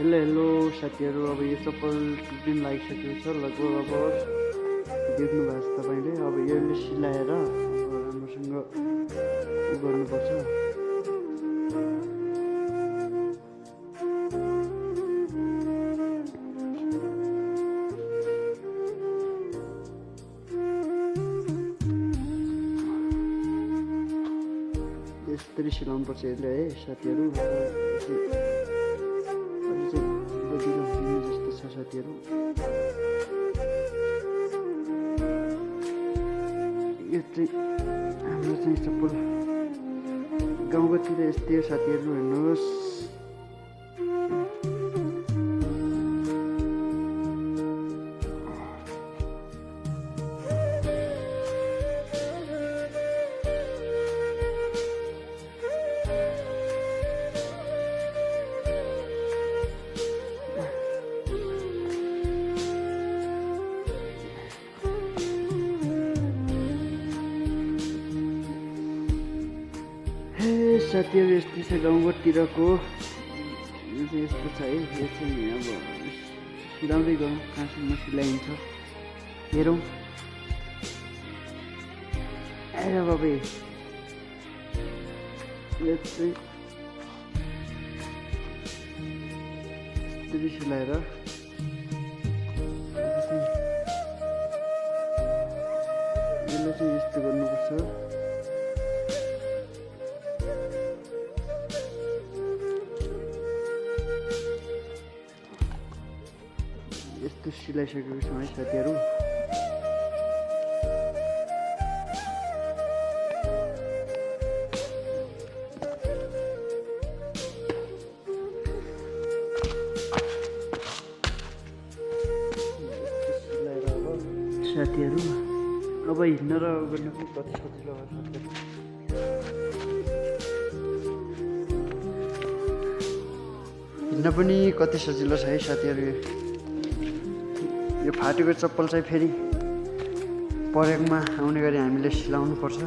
Hello hello साथीहरू, अब यो चप्पल दिन लागिसकेको छ लगभग। अब देख्नु भएको छ तपाईँले। अब यसले सिलाएर अब राम्रोसँग उ गर्नुपर्छ। यसरी सिलाउनुपर्छ यसले है साथीहरू। जस्तो छ साथीहरू। यो चाहिँ हाम्रो चाहिँ चप्पल गाउँकोतिर यस्तै हो साथीहरू। हेर्नुहोस् साथीहरू, यस्तै छ गाउँघरतिरको। यो चाहिँ यस्तो छ है। यो चाहिँ अब सिलाउँदै गरौँ कहाँसम्म सिलाइन्छ हेरौँ। आएर बाबा यो चाहिँ यस्तरी सिलाएर यसलाई चाहिँ यस्तो गर्नुपर्छ। यस्तो सिलाइसकेको छौँ है साथीहरू। सिलाएर साथीहरू अब हिँड्न र गर्न पनि कति सजिलो भयो साथीहरू। हिँड्न पनि कति सजिलो छ है साथीहरू। यो फाटेको चप्पल चाहिँ फेरि प्रयोगमा आउने गरी हामीले सिलाउनु पर्छ।